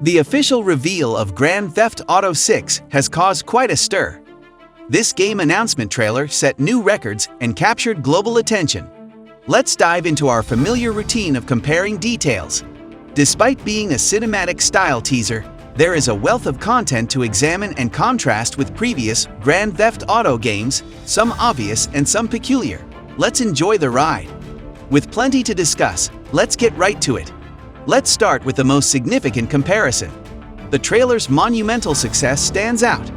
The official reveal of Grand Theft Auto 6 has caused quite a stir. This game announcement trailer set new records and captured global attention. Let's dive into our familiar routine of comparing details. Despite being a cinematic-style teaser, there is a wealth of content to examine and contrast with previous Grand Theft Auto games, some obvious and some peculiar. Let's enjoy the ride. With plenty to discuss, let's get right to it. Let's start with the most significant comparison. The trailer's monumental success stands out.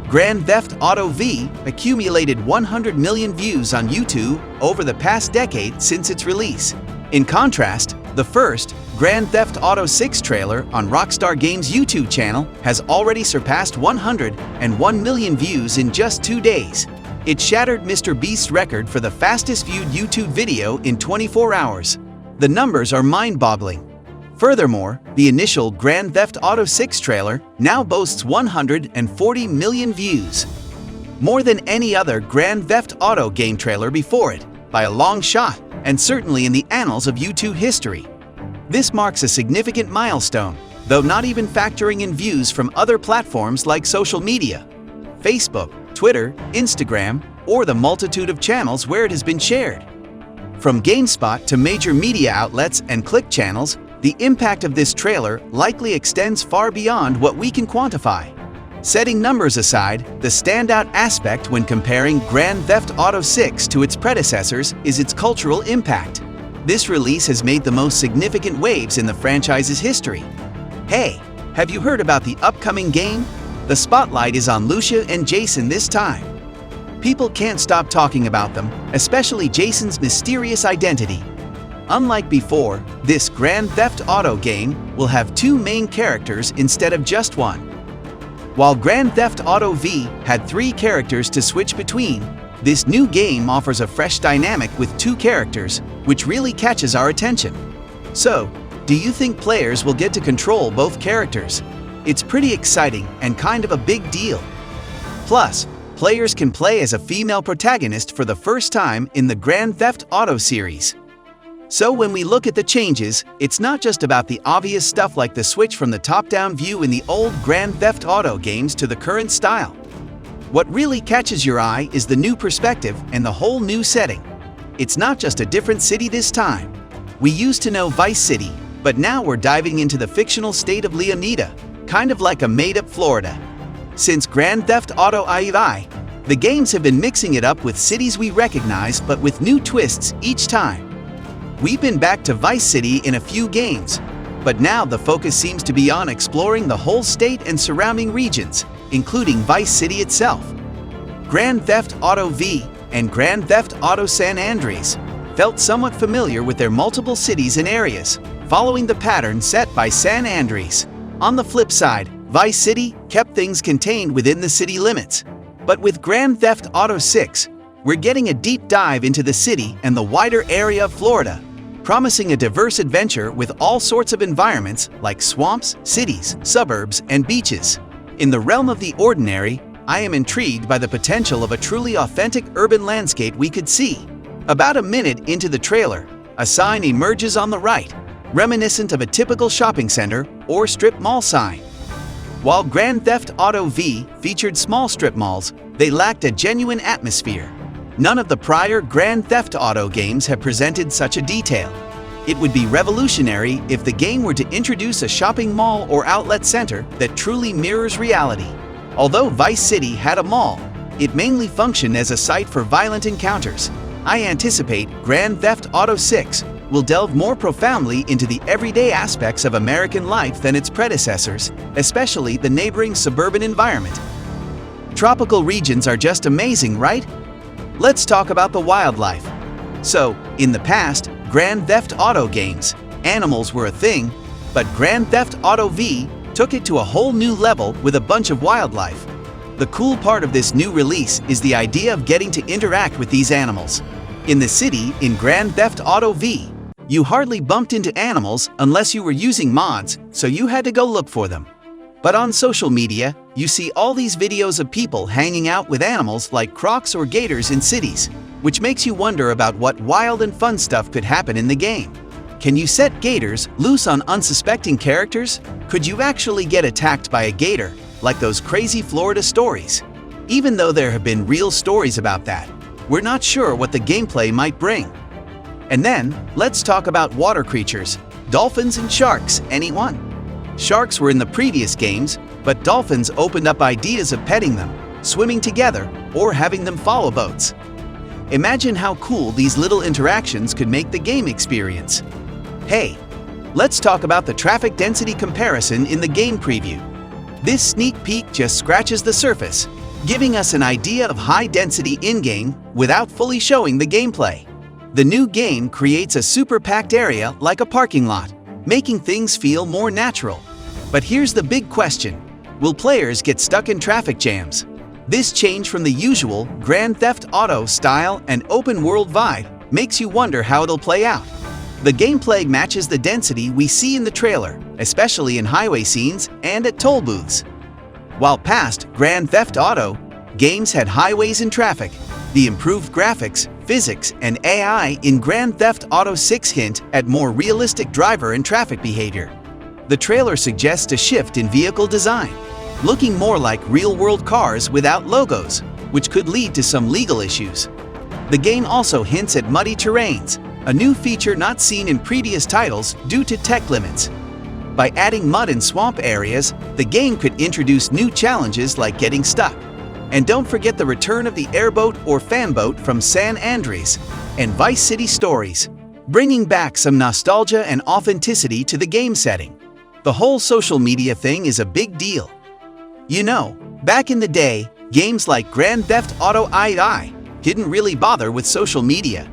Grand Theft Auto V accumulated 100 million views on YouTube over the past decade since its release. In contrast, the first Grand Theft Auto 6 trailer on Rockstar Games' YouTube channel has already surpassed 101 million views in just 2 days. It shattered Mr. Beast's record for the fastest viewed YouTube video in 24 hours. The numbers are mind-boggling. Furthermore, the initial Grand Theft Auto 6 trailer now boasts 140 million views. More than any other Grand Theft Auto game trailer before it, by a long shot, and certainly in the annals of YouTube history. This marks a significant milestone, though not even factoring in views from other platforms like social media, Facebook, Twitter, Instagram, or the multitude of channels where it has been shared. From GameSpot to major media outlets and click channels, the impact of this trailer likely extends far beyond what we can quantify. Setting numbers aside, the standout aspect when comparing Grand Theft Auto 6 to its predecessors is its cultural impact. This release has made the most significant waves in the franchise's history. Hey, have you heard about the upcoming game? The spotlight is on Lucia and Jason this time. People can't stop talking about them, especially Jason's mysterious identity. Unlike before, this Grand Theft Auto game will have 2 main characters instead of just one. While Grand Theft Auto V had 3 characters to switch between, this new game offers a fresh dynamic with 2 characters, which really catches our attention. So, do you think players will get to control both characters? It's pretty exciting and kind of a big deal. Plus, players can play as a female protagonist for the first time in the Grand Theft Auto series. So when we look at the changes, it's not just about the obvious stuff like the switch from the top-down view in the old Grand Theft Auto games to the current style. What really catches your eye is the new perspective and the whole new setting. It's not just a different city this time. We used to know Vice City, but now we're diving into the fictional state of Leonida, kind of like a made-up Florida. Since Grand Theft Auto V, the games have been mixing it up with cities we recognize but with new twists each time. We've been back to Vice City in a few games, but now the focus seems to be on exploring the whole state and surrounding regions, including Vice City itself. Grand Theft Auto V and Grand Theft Auto San Andreas felt somewhat familiar with their multiple cities and areas, following the pattern set by San Andreas. On the flip side, Vice City kept things contained within the city limits. But with Grand Theft Auto 6, we're getting a deep dive into the city and the wider area of Florida, promising a diverse adventure with all sorts of environments like swamps, cities, suburbs, and beaches. In the realm of the ordinary, I am intrigued by the potential of a truly authentic urban landscape we could see. About a minute into the trailer, a sign emerges on the right, reminiscent of a typical shopping center or strip mall sign. While Grand Theft Auto V featured small strip malls, they lacked a genuine atmosphere. None of the prior Grand Theft Auto games have presented such a detail. It would be revolutionary if the game were to introduce a shopping mall or outlet center that truly mirrors reality. Although Vice City had a mall, it mainly functioned as a site for violent encounters. I anticipate Grand Theft Auto 6 will delve more profoundly into the everyday aspects of American life than its predecessors, especially the neighboring suburban environment. Tropical regions are just amazing, right? Let's talk about the wildlife. So, in the past, Grand Theft Auto games, animals were a thing, but Grand Theft Auto V took it to a whole new level with a bunch of wildlife. The cool part of this new release is the idea of getting to interact with these animals. In the city in Grand Theft Auto V, you hardly bumped into animals unless you were using mods, so you had to go look for them. But on social media, you see all these videos of people hanging out with animals like crocs or gators in cities, which makes you wonder about what wild and fun stuff could happen in the game. Can you set gators loose on unsuspecting characters? Could you actually get attacked by a gator, like those crazy Florida stories? Even though there have been real stories about that, we're not sure what the gameplay might bring. And then, let's talk about water creatures. Dolphins and sharks, anyone? Sharks were in the previous games, but dolphins opened up ideas of petting them, swimming together, or having them follow boats. Imagine how cool these little interactions could make the game experience. Hey, let's talk about the traffic density comparison in the game preview. This sneak peek just scratches the surface, giving us an idea of high density in-game without fully showing the gameplay. The new game creates a super packed area like a parking lot, making things feel more natural. But here's the big question: will players get stuck in traffic jams? This change from the usual Grand Theft Auto style and open world vibe makes you wonder how it'll play out. The gameplay matches the density we see in the trailer, especially in highway scenes and at toll booths. While past Grand Theft Auto games had highways and traffic, the improved graphics, physics, and AI in Grand Theft Auto 6 hint at more realistic driver and traffic behavior. The trailer suggests a shift in vehicle design, looking more like real-world cars without logos, which could lead to some legal issues. The game also hints at muddy terrains, a new feature not seen in previous titles due to tech limits. By adding mud and swamp areas, the game could introduce new challenges like getting stuck. And don't forget the return of the airboat or fanboat from San Andreas and Vice City stories, bringing back some nostalgia and authenticity to the game setting. The whole social media thing is a big deal. You know, back in the day, games like Grand Theft Auto II didn't really bother with social media.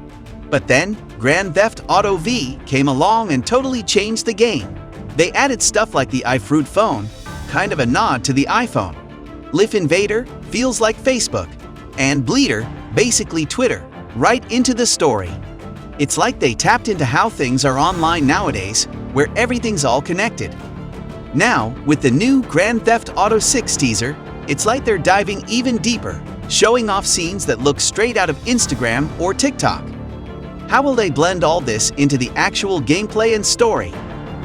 But then, Grand Theft Auto V came along and totally changed the game. They added stuff like the iFruit phone, kind of a nod to the iPhone. Lift Invader feels like Facebook, and Bleeder, basically Twitter, right into the story. It's like they tapped into how things are online nowadays, where everything's all connected. Now, with the new Grand Theft Auto 6 teaser, it's like they're diving even deeper, showing off scenes that look straight out of Instagram or TikTok. How will they blend all this into the actual gameplay and story?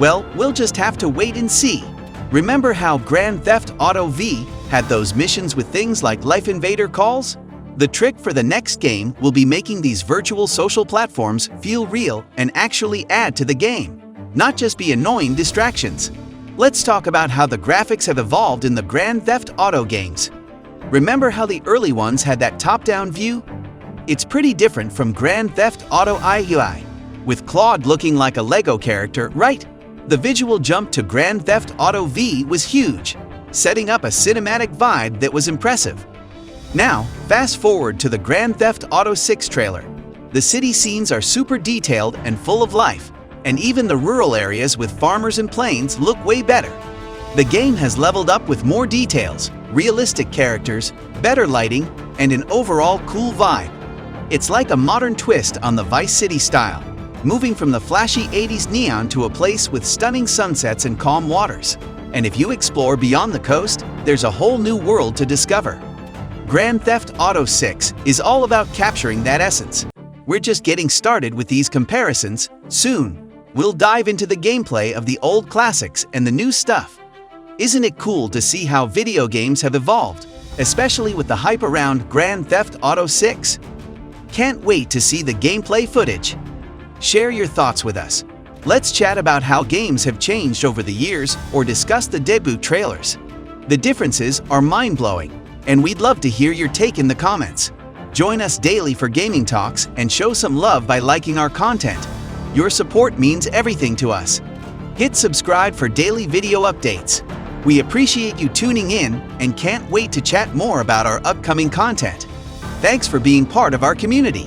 Well, we'll just have to wait and see. Remember how Grand Theft Auto V had those missions with things like Life Invader calls? The trick for the next game will be making these virtual social platforms feel real and actually add to the game, not just be annoying distractions. Let's talk about how the graphics have evolved in the Grand Theft Auto games. Remember how the early ones had that top-down view? It's pretty different from Grand Theft Auto II, with Claude looking like a Lego character, right? The visual jump to Grand Theft Auto V was huge, setting up a cinematic vibe that was impressive. Now, fast forward to the Grand Theft Auto 6 trailer. The city scenes are super detailed and full of life, and even the rural areas with farmers and plains look way better. The game has leveled up with more details, realistic characters, better lighting, and an overall cool vibe. It's like a modern twist on the Vice City style, moving from the flashy 80s neon to a place with stunning sunsets and calm waters. And if you explore beyond the coast, there's a whole new world to discover. Grand Theft Auto 6 is all about capturing that essence. We're just getting started with these comparisons. Soon, we'll dive into the gameplay of the old classics and the new stuff. Isn't it cool to see how video games have evolved, especially with the hype around Grand Theft Auto 6? Can't wait to see the gameplay footage. Share your thoughts with us. Let's chat about how games have changed over the years or discuss the debut trailers. The differences are mind-blowing, and we'd love to hear your take in the comments. Join us daily for gaming talks and show some love by liking our content. Your support means everything to us. Hit subscribe for daily video updates. We appreciate you tuning in and can't wait to chat more about our upcoming content. Thanks for being part of our community.